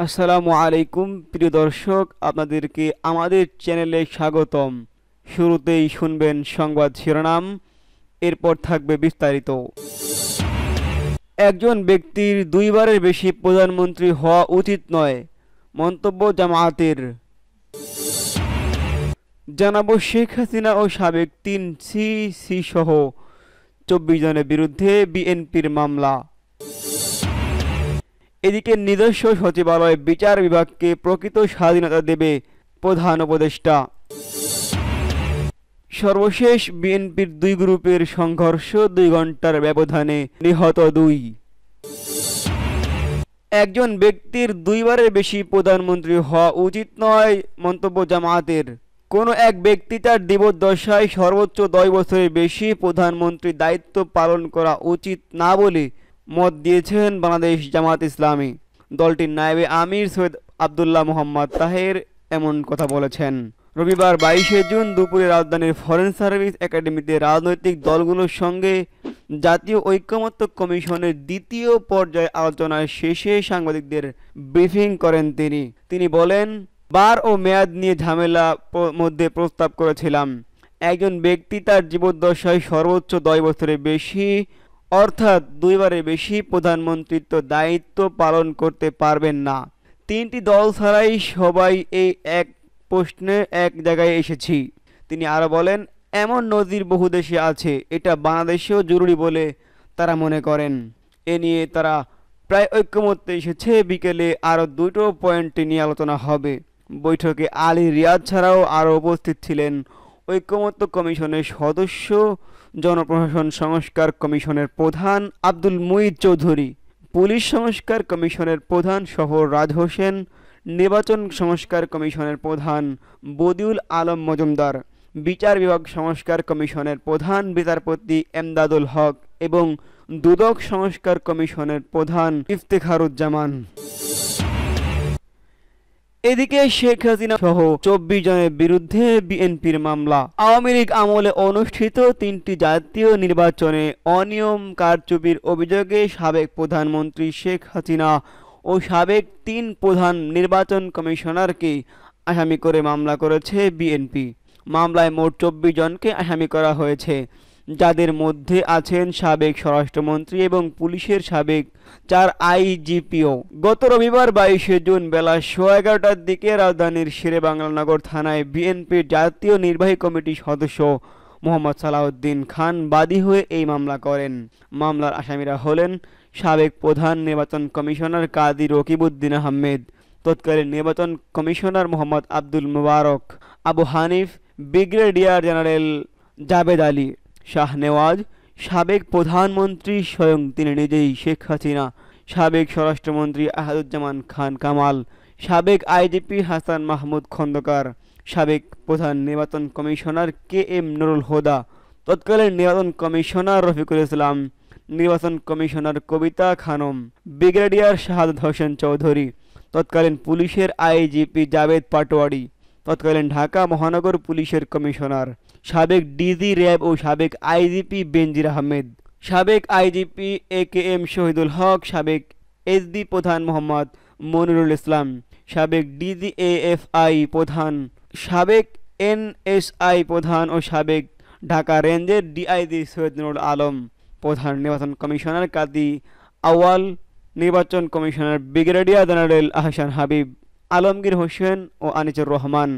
আসসালামু আলাইকুম প্রিয় দর্শক, আপনাদেরকে আমাদের চ্যানেলে স্বাগতম। শুরুতেই শুনবেন সংবাদ শিরোনাম, এরপর থাকবে বিস্তারিত। একজন ব্যক্তির দুইবারের বেশি প্রধানমন্ত্রী হওয়া উচিত নয়, মন্তব্য জামায়াতের। জানাবো শেখ হাসিনা ও সাবেক 3 সিসি সহ 24 জনের বিরুদ্ধে বিএনপির মামলা। এদিকে নিজস্ব সচিবালয় বিচার বিভাগকে প্রকৃত স্বাধীনতা দেবে প্রধান উপদেষ্টা। সর্বশেষ বিএনপির দুই গ্রুপের সংঘর্ষ, 2 ঘন্টার ব্যবধানে নিহত 2। একজন ব্যক্তির দুইবারের বেশি প্রধানমন্ত্রী হওয়া উচিত নয়, মন্তব্য জামায়াতের। কোনো এক ব্যক্তি তার জীবদ্দশায় সর্বোচ্চ 10 বছরের বেশি প্রধানমন্ত্রীর দায়িত্ব পালন করা উচিত না বলে মত দিয়েছেন বাংলাদেশ জামায়াত ইসলামী। দলটির নায়েবে আমির সৈয়দ আবদুল্লাহ মোহাম্মদ তাহের এমন কথা বলেছেন। রবিবার 22শে জুন দুপুরে রাজধানীর ফরেন সার্ভিস একাডেমিতে রাজনৈতিক দলগুলোর সঙ্গে জাতীয় ঐকমত্য কমিশনের দ্বিতীয় পর্যায়ে আলোচনার শেষে সাংবাদিকদের ব্রিফিং করেন তিনি বলেন, বার ও মেয়াদ নিয়ে ঝামেলা মধ্যে প্রস্তাব করেছিলাম। একজন ব্যক্তি তার জীবদ্দশায় সর্বোচ্চ 10 বছরের বেশি অর্থাৎ দুইবারের বেশি প্রধানমন্ত্রীত্ব দায়িত্ব পালন করতে পারবেন না। 3টি দল ছাড়াই সবাই এই এক প্রশ্নে এক জায়গায় এসেছি। তিনি আরো বলেন, এমন নজির বহু দেশে আছে, এটা বাংলাদেশেও জরুরি বলে তারা মনে করেন। এ নিয়ে তারা প্রায় ঐকমত্যে এসেছে। বিকেলে আরও 2টো পয়েন্ট নিয়ে আলোচনা হবে। বৈঠকে আলী রিয়াদ ছাড়াও আরও উপস্থিত ছিলেন ঐকমত্য কমিশনের সদস্য, জনপ্রশাসন সংস্কার কমিশনের প্রধান আব্দুল মুঈদ চৌধুরী, পুলিশ সংস্কার কমিশনের প্রধান শহর রাজ হোসেন, নির্বাচন সংস্কার কমিশনের প্রধান বদিউল আলম মজুমদার, বিচার বিভাগ সংস্কার কমিশনের প্রধান বিচারপতি এমদাদুল হক এবং দুদক সংস্কার কমিশনের প্রধান ইফতেখারুজ্জামান। এদিকে শেখ হাসিনা সহ 24 জনের বিরুদ্ধে বিএনপির মামলা। আওয়ামী লীগ আমলে অনুষ্ঠিত 3টি জাতীয় নির্বাচনে অনিয়ম কারচুপির অভিযোগে সাবেক প্রধানমন্ত্রী শেখ হাসিনা ও সাবেক 3 প্রধান নির্বাচন কমিশনারকে আসামি করে মামলা করেছে বিএনপি। মামলায় মোট 24 জনকে আসামি করা হয়েছে, যাদের মধ্যে আছেন সাবেক স্বরাষ্ট্রমন্ত্রী এবং পুলিশের সাবেক 4 আইজিপিও। গত রবিবার 22শে জুন বেলা 11:15টার দিকে রাজধানীর শেরেবাংলানগর থানায় বিএনপির জাতীয় নির্বাহী কমিটির সদস্য মোহাম্মদ সালাউদ্দিন খান বাদী হয়ে এই মামলা করেন। মামলার আসামিরা হলেন সাবেক প্রধান নির্বাচন কমিশনার কাজী রকিবউদ্দিন আহমেদ, তৎকালীন নির্বাচন কমিশনার মোহাম্মদ আব্দুল মোবারক, আবু হানিফ, ব্রিগেডিয়ার জেনারেল জাবেদ আলী, শাহনেওয়াজ, সাবেক প্রধানমন্ত্রী স্বয়ং তিনি নিজেই শেখ হাসিনা, সাবেক স্বরাষ্ট্রমন্ত্রী আসাদুজ্জামান খান কামাল, সাবেক আইজিপি হাসান মাহমুদ খন্দকার, সাবেক প্রধান নির্বাচন কমিশনার KM নুরুল হুদা, তৎকালীন নির্বাচন কমিশনার রফিকুল ইসলাম, নির্বাচন কমিশনার কবিতা খানম, ব্রিগেডিয়ার শাহাদাত হোসেন চৌধুরী, তৎকালীন পুলিশের আইজিপি জাবেদ পাটোয়ারি, তৎকালীন ঢাকা মহানগর পুলিশের কমিশনার, সাবেক ডিজি র্যাব ও সাবেক আইজিপি বেনজির আহমেদ, সাবেক আইজিপি AKM শহীদুল হক, সাবেক SD প্রধান মোহাম্মদ মনিরুল ইসলাম, সাবেক ডিজি AFI প্রধান, সাবেক NSI প্রধান ও সাবেক ঢাকা রেঞ্জের DIG সৈয়দ নুরুল আলম, প্রধান নির্বাচন কমিশনার কাজী আউয়াল, নির্বাচন commissioner brigadier general Ahsan Habib, Alamgir Hossain ও আনিসুর রহমান।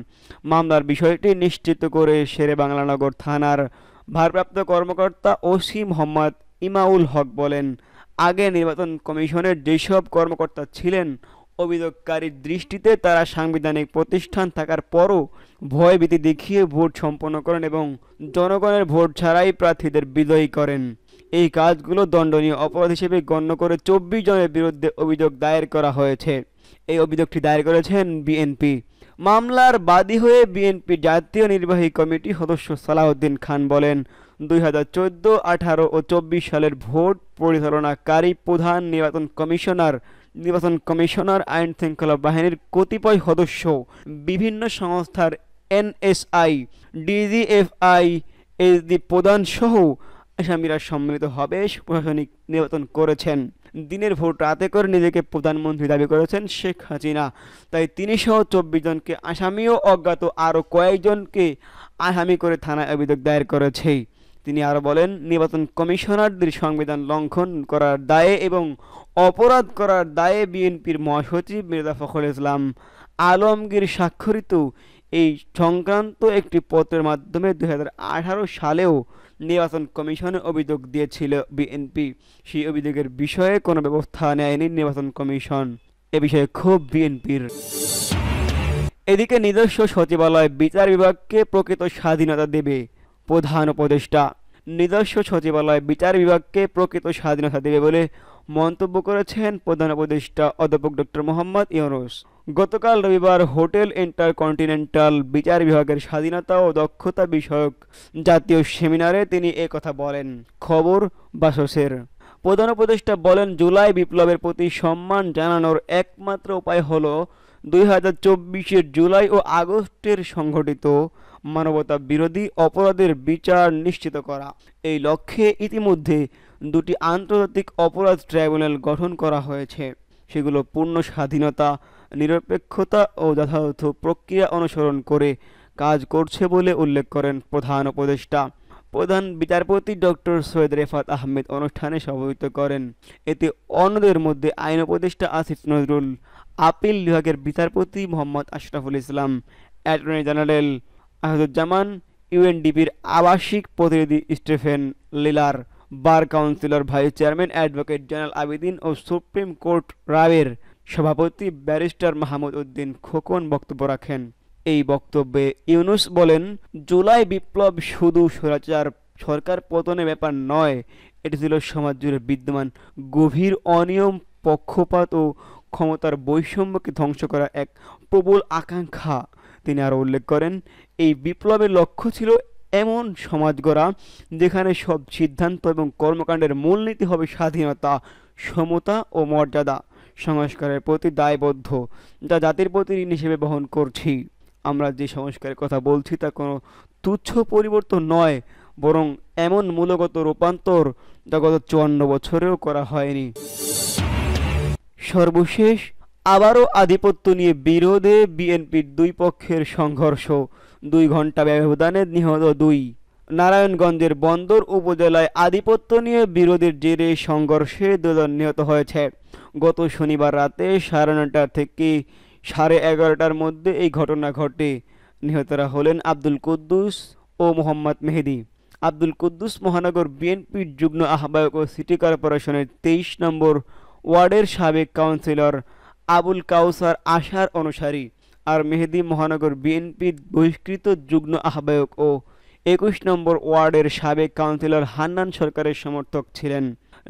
মামলার বিষয়টি নিশ্চিত করে শেরেবাংলানগর থানার ভারপ্রাপ্ত কর্মকর্তা OC মোহাম্মদ ইমাউল হক বলেন, আগে নির্বাচন কমিশনের যেসব কর্মকর্তা ছিলেন, অভিযোগকারীর দৃষ্টিতে তারা সাংবিধানিক প্রতিষ্ঠান থাকার পরও ভয়ভীতি দেখিয়ে ভোট সম্পন্ন করেন এবং জনগণের ভোট ছাড়াই প্রার্থীদের বিজয়ী করেন। এই কাজগুলো দণ্ডনীয় অপরাধ হিসেবে গণ্য করে 24 জনের বিরুদ্ধে অভিযোগ দায়ের করা হয়েছে। এই অভিযোগটি দায়ের করেছেন বিএনপি। মামলার বাদী হয়ে বিএনপি জাতীয় নির্বাহী কমিটি সদস্য সালাউদ্দিন খান বলেন, 2014, 18 ও 24 সালের ভোট পরিচালনাকারী প্রধান নির্বাচন কমিশনার, আইন শৃঙ্খলা বাহিনীর কতিপয় সদস্য, বিভিন্ন সংস্থার NSI, DGFI, SD প্রধান সহ আসামিরা সম্মিলিতভাবে প্রশাসনিক নির্বাচন করেছেন। দিনের ভোট রাতে করে নিজেকে প্রধানমন্ত্রী দাবি করেছেন শেখ হাসিনা। তাই তিনি সহ 24 জনকে আসামি ও অজ্ঞাত আরও কয়েকজনকে আসামি করে থানায় অভিযোগ দায়ের করেছে। তিনি আরও বলেন, নির্বাচন কমিশনারদের সংবিধান লঙ্ঘন করার দায়ে এবং অপরাধ করার দায়ে বিএনপির মহাসচিব মির্জা ফখরুল ইসলাম আলমগীর স্বাক্ষরিত এই সংক্রান্ত একটি পত্রের মাধ্যমে 2018 সালেও নির্বাচন কমিশনে অভিযোগ দিয়েছিল বিএনপি। সেই অভিযোগের বিষয়ে কোনো ব্যবস্থা নেয়নি নির্বাচন কমিশন। এ বিষয়ে ক্ষোভ বিএনপির। এদিকে নিজস্ব সচিবালয় বিচার বিভাগকে প্রকৃত স্বাধীনতা দেবে প্রধান উপদেষ্টা। নিজস্ব সচিবালয় বিচার বিভাগকে প্রকৃত স্বাধীনতা দেবে বলে মন্তব্য করেছেন প্রধান উপদেষ্টা অধ্যাপক ডক্টর মোহাম্মদ ইউনূস। গতকাল রবিবার হোটেল ইন্টারকন্টিনেন্টাল বিচার বিভাগের স্বাধীনতা ও দক্ষতা বিষয়ক জাতীয় সেমিনারে তিনি কথা বলেন। খবর বাসসের। প্রধান উপদেষ্টা বলেন, জুলাই বিপ্লবের প্রতি সম্মান জানানোর একমাত্র উপায় হলো 2024-এর জুলাই ও আগস্টের সংঘটিত মানবতা বিরোধী অপরাধের বিচার নিশ্চিত করা। এই লক্ষ্যে ইতিমধ্যে 2টি আন্তর্জাতিক অপরাধ ট্রাইব্যুনাল গঠন করা হয়েছে। সেগুলো পূর্ণ স্বাধীনতা, নিরপেক্ষতা ও যথাযথ প্রক্রিয়া অনুসরণ করে কাজ করছে বলে উল্লেখ করেন প্রধান উপদেষ্টা। প্রধান বিচারপতি ডক্টর সৈয়দ রেফাত আহমেদ অনুষ্ঠানে সভাপতিত্ব করেন। এতে অন্যদের মধ্যে আইন উপদেষ্টা আসিফ নজরুল, আপিল বিভাগের বিচারপতি মোহাম্মদ আশরাফুল ইসলাম, অ্যাটর্নি জেনারেল আহমদুজ্জামান, ইউএনডিপির আবাসিক প্রতিনিধি Stephen Liller, bar councillor vice chairman advocate general Abedin ও সুপ্রিম কোর্ট রায়ের সভাপতি ব্যারিস্টার মাহমুদ উদ্দিন খোকন বক্তব্য রাখেন। এই বক্তব্যে ইউনূস বলেন, জুলাই বিপ্লব শুধু স্বৈরাচার সরকার পতনের ব্যাপার নয়, এটি ছিল সমাজ জুড়ে বিদ্যমান গভীর অনিয়ম, পক্ষপাত ও ক্ষমতার বৈষম্যকে ধ্বংস করা এক প্রবল আকাঙ্ক্ষা। তিনি আরও উল্লেখ করেন, এই বিপ্লবের লক্ষ্য ছিল এমন সমাজ গড়া যেখানে সব সিদ্ধান্ত এবং কর্মকাণ্ডের মূলনীতি হবে স্বাধীনতা, সমতা ও মর্যাদা। সংস্কারের প্রতি দায়বদ্ধ, যা জাতির প্রতি ঋণ হিসেবে বহন করছি। আমরা যে সংস্কারের কথা বলছি তা কোনো তুচ্ছ পরিবর্তন নয়, বরং এমন মূলগত রূপান্তর যা গত 54 বছরেও করা হয়নি। সর্বশেষ, আবারও আধিপত্য নিয়ে বিরোধে বিএনপির দুই পক্ষের সংঘর্ষ, 2 ঘণ্টা ব্যবধানে নিহত 2। নারায়ণগঞ্জের বন্দর উপজেলায় আধিপত্য নিয়ে বিরোধের জেরে সংঘর্ষে 2 জন নিহত হয়েছে। গত শনিবার রাতে 9:30 থেকে 11:30টার মধ্যে এই ঘটনা ঘটে। নিহতরা হলেন আব্দুল কুদ্দুস ও মোহাম্মদ মেহেদী। আব্দুল কুদ্দুস মহানগর বিএনপির যুগ্ম আহ্বায়ক ও সিটি কর্পোরেশনের 23 নম্বর ওয়ার্ডের সাবেক কাউন্সিলর আবুল কাউসার আশার অনুসারী, আর মেহেদী মহানগর বিএনপির বহিষ্কৃত যুগ্ম আহ্বায়ক ও 21 নম্বর ওয়ার্ডের সাবেক কাউন্সিলর হান্নান সরকারের সমর্থক ছিলেন।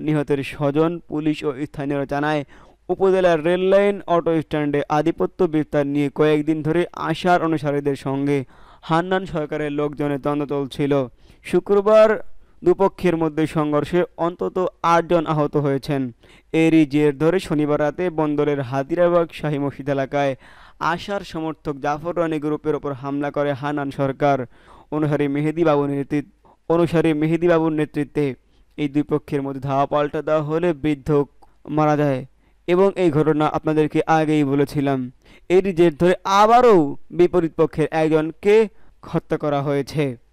নিহতের স্বজন, পুলিশ ও স্থানীয়রা জানায়, উপজেলার রেললাইন অটো স্ট্যান্ডে আধিপত্য বিস্তার নিয়ে কয়েকদিন ধরে আশার অনুসারীদের সঙ্গে হান্নান সরকারের লোকজনের দ্বন্দ্ব চলছিল। শুক্রবার দুপক্ষের মধ্যে সংঘর্ষে অন্তত 8 জন আহত হয়েছেন। এরই জের ধরে শনিবার রাতে বন্দরের হাদিরাবাগ শাহী মসজিদ এলাকায় আশার সমর্থক জাফর রানী গ্রুপের ওপর হামলা করে হান্নান সরকার। অনুসারী মেহেদী বাবুর নেতৃত্বে এই দুই পক্ষের মধ্যে ধাওয়া পাল্টা দেওয়া হলে বৃদ্ধ মারা যায় এবং এই ঘটনা আপনাদেরকে আগেই বলেছিলাম। এরই জের ধরে আবারও বিপরীত পক্ষের একজনকে হত্যা করা হয়েছে।